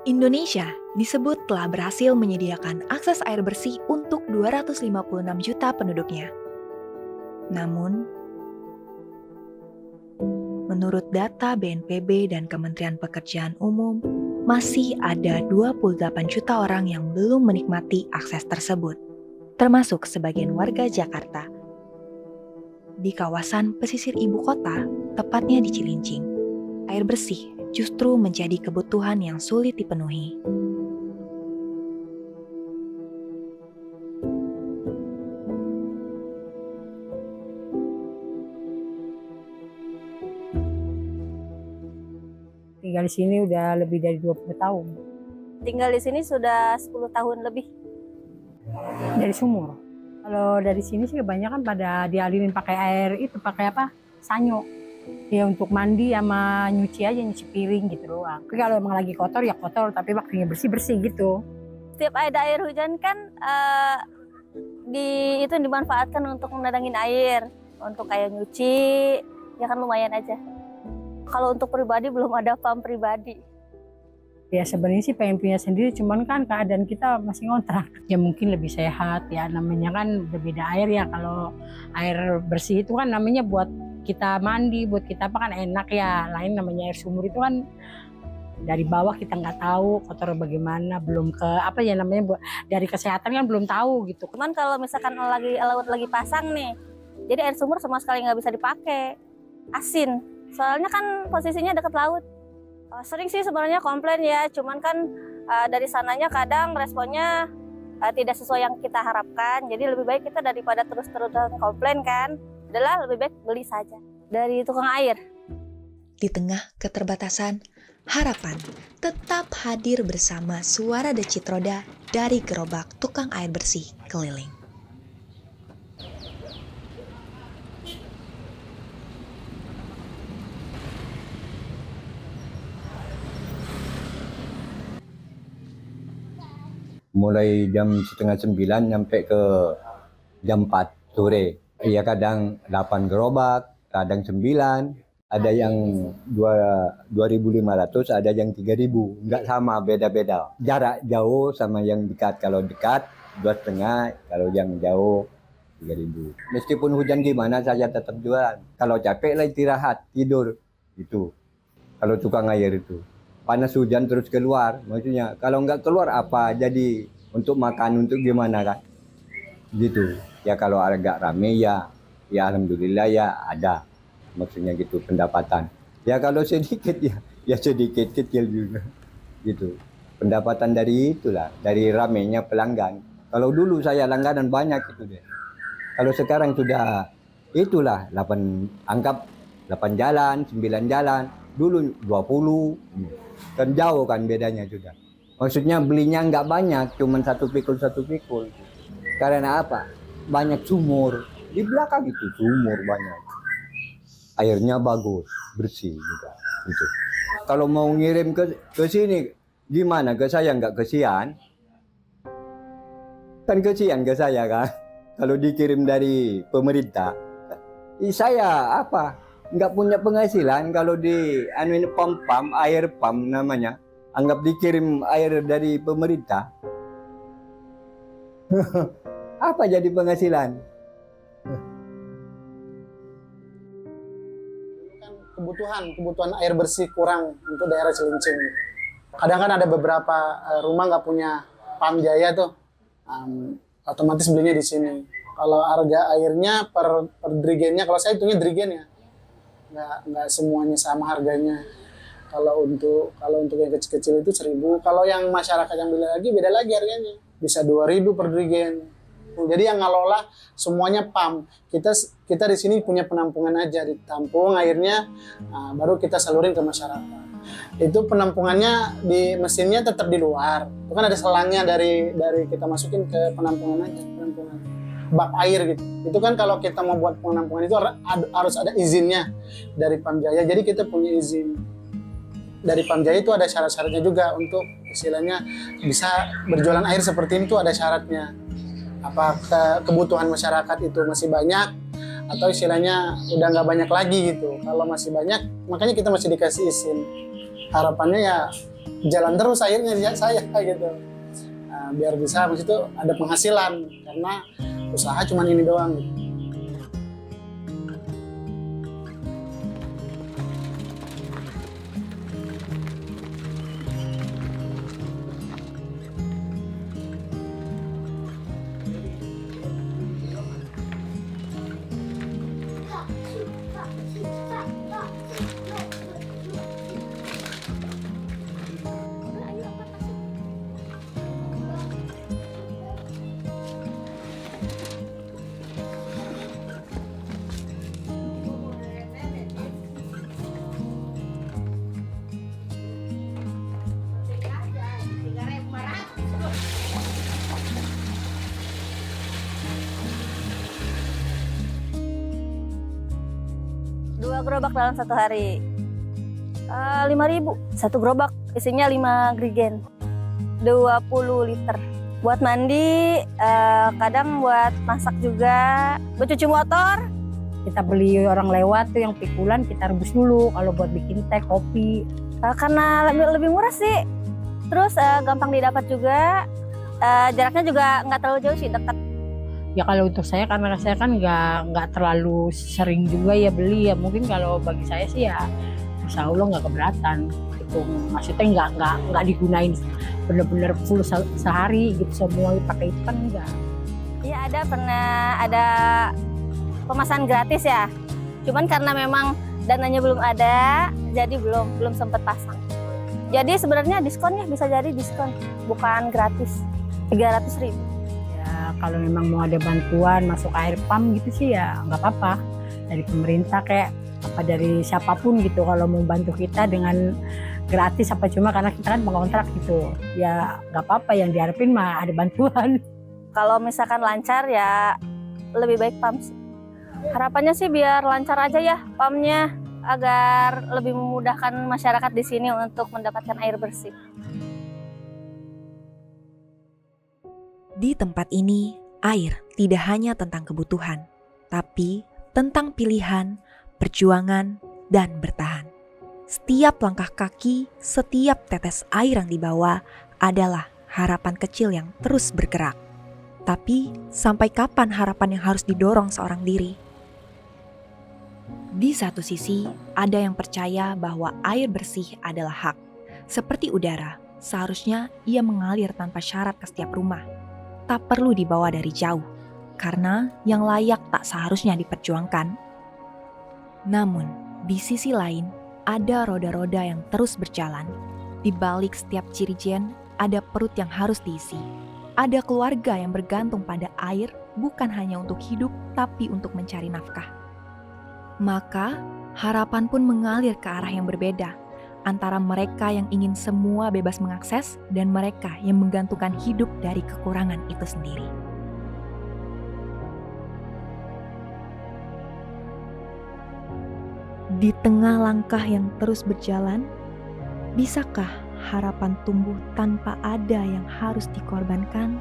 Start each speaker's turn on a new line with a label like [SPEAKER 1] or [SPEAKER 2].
[SPEAKER 1] Indonesia disebut telah berhasil menyediakan akses air bersih untuk 256 juta penduduknya. Namun, menurut data BNPB dan Kementerian Pekerjaan Umum, masih ada 28 juta orang yang belum menikmati akses tersebut, termasuk sebagian warga Jakarta. Di kawasan pesisir ibu kota, tepatnya di Cilincing, air bersih justru menjadi kebutuhan yang sulit dipenuhi.
[SPEAKER 2] Tinggal di sini udah lebih dari 20 tahun.
[SPEAKER 3] Tinggal di sini sudah 10 tahun lebih.
[SPEAKER 2] Dari sumur. Kalau dari sini sih kebanyakan pada dialirin pakai air itu, pakai apa? Sanyo. Ya untuk mandi sama nyuci aja, nyuci piring gitu doang. Tapi kalau emang lagi kotor ya kotor, tapi waktunya bersih-bersih gitu.
[SPEAKER 3] Setiap ada air hujan kan itu dimanfaatkan untuk menadangin air, untuk kayak nyuci, ya kan lumayan aja. Kalau untuk pribadi belum ada pump pribadi.
[SPEAKER 2] Ya sebenarnya sih pengen punya sendiri, cuman kan keadaan kita masih ngontrak. Ya mungkin lebih sehat ya, namanya kan berbeda air ya. Kalau air bersih itu kan namanya buat kita mandi, buat kita apa kan enak ya. Lain namanya air sumur itu kan dari bawah kita nggak tahu kotor bagaimana, belum ke apa ya namanya, buat dari kesehatan kan belum tahu gitu.
[SPEAKER 3] Cuman kalau misalkan laut lagi pasang nih, jadi air sumur sama sekali nggak bisa dipakai, asin. Soalnya kan posisinya dekat laut. Sering sih sebenarnya komplain ya, cuman kan dari sananya kadang responnya tidak sesuai yang kita harapkan. Jadi lebih baik kita daripada terus-terusan komplain kan, adalah lebih baik beli saja dari tukang air.
[SPEAKER 1] Di tengah keterbatasan, harapan tetap hadir bersama suara decit roda dari gerobak tukang air bersih keliling.
[SPEAKER 4] Mulai jam setengah 9 sampai ke jam 4 sore. Ya kadang 8 gerobak, kadang 9, ada yang 2.500, ada yang 3.000. Enggak sama, beda-beda. Jarak jauh sama yang dekat. Kalau dekat 2,5, kalau yang jauh 3.000. Meskipun hujan gimana saya tetap jualan. Kalau capek lah istirahat, tidur. Itu. Kalau tukang air itu. Panas hujan terus keluar, maksudnya kalau nggak keluar apa jadi untuk makan, untuk gimana kan gitu ya. Kalau agak rame ya alhamdulillah ya ada, maksudnya gitu pendapatan ya. Kalau sedikit ya sedikit kecil juga gitu pendapatan dari itulah, dari ramenya pelanggan. Kalau dulu saya langganan banyak itu deh, kalau sekarang sudah itulah 8 jalan 9 jalan, dulu 20. Kan jauh kan bedanya juga. Maksudnya belinya nggak banyak, cuma satu pikul. Karena apa? Banyak sumur. Di belakang itu sumur banyak. Airnya bagus, bersih juga. Gitu. Kalau mau ngirim ke sini, gimana? Ke saya nggak kesian? Kan kesian ke saya kan? Kalau dikirim dari pemerintah, saya apa? Nggak punya penghasilan. Kalau di pump air pump namanya, anggap dikirim air dari pemerintah. Apa jadi penghasilan?
[SPEAKER 5] Kebutuhan air bersih kurang untuk daerah Cilincing. Kadang kan ada beberapa rumah nggak punya pam jaya tuh, otomatis belinya di sini. Kalau harga airnya per drigennya, kalau saya hitungnya drigen ya, nggak semuanya sama harganya. Kalau untuk yang kecil-kecil itu 1.000. Kalau yang masyarakat yang beli lagi beda lagi harganya, bisa 2.000 per drigen. Jadi yang ngelola semuanya pam. Kita di sini punya penampungan aja, ditampung airnya, baru kita salurin ke masyarakat. Itu penampungannya di mesinnya tetap di luar. Itu kan ada selangnya dari kita masukin ke penampungan aja, penampungan bak air gitu. Itu kan kalau kita mau buat penampungan itu harus ada izinnya dari Pamjaya. Jadi kita punya izin dari Pamjaya, itu ada syarat-syaratnya juga untuk istilahnya bisa berjualan air seperti ini, itu ada syaratnya. Apa kebutuhan masyarakat itu masih banyak atau istilahnya udah nggak banyak lagi gitu. Kalau masih banyak, makanya kita masih dikasih izin. Harapannya ya jalan terus airnya ya saya gitu. Biar bisa habis itu ada penghasilan karena usaha cuma ini doang gitu.
[SPEAKER 3] Dua gerobak dalam satu hari. 5.000 satu gerobak, isinya 5 grigen, 20 liter. Buat mandi, kadang buat masak juga, buat cuci motor.
[SPEAKER 2] Kita beli orang lewat tuh yang pikulan kita rebus dulu kalau buat bikin teh, kopi.
[SPEAKER 3] Karena lebih murah sih. Terus gampang didapat juga. Jaraknya juga nggak terlalu jauh sih, dekat.
[SPEAKER 2] Ya kalau untuk saya karena saya kan nggak terlalu sering juga ya beli ya, mungkin kalau bagi saya sih ya insya Allah nggak keberatan gitu. Maksudnya nggak digunain bener-bener full sehari gitu semua pakai itu kan enggak.
[SPEAKER 3] Iya pernah ada pemasanan gratis ya. Cuman karena memang dananya belum ada, jadi belum sempat pasang. Jadi sebenarnya diskonnya bisa jadi diskon, bukan gratis, 300.000.
[SPEAKER 2] Ya kalau memang mau ada bantuan masuk air pump gitu sih ya nggak apa-apa dari pemerintah kayak apa dari siapapun gitu, kalau mau bantu kita dengan gratis apa cuma karena kita kan mengontrak gitu ya nggak apa-apa, yang diharapin mah ada bantuan.
[SPEAKER 3] Kalau misalkan lancar ya lebih baik pump sih. Harapannya sih biar lancar aja ya pumpnya, agar lebih memudahkan masyarakat di sini untuk mendapatkan air bersih.
[SPEAKER 1] Di tempat ini, air tidak hanya tentang kebutuhan, tapi tentang pilihan, perjuangan, dan bertahan. Setiap langkah kaki, setiap tetes air yang dibawa adalah harapan kecil yang terus bergerak. Tapi, sampai kapan harapan yang harus didorong seorang diri? Di satu sisi, ada yang percaya bahwa air bersih adalah hak. Seperti udara, seharusnya ia mengalir tanpa syarat ke setiap rumah. Tak perlu dibawa dari jauh, karena yang layak tak seharusnya diperjuangkan. Namun, di sisi lain, ada roda-roda yang terus berjalan. Di balik setiap cirijen, ada perut yang harus diisi. Ada keluarga yang bergantung pada air, bukan hanya untuk hidup, tapi untuk mencari nafkah. Maka, harapan pun mengalir ke arah yang berbeda, antara mereka yang ingin semua bebas mengakses dan mereka yang menggantungkan hidup dari kekurangan itu sendiri. Di tengah langkah yang terus berjalan, bisakah harapan tumbuh tanpa ada yang harus dikorbankan?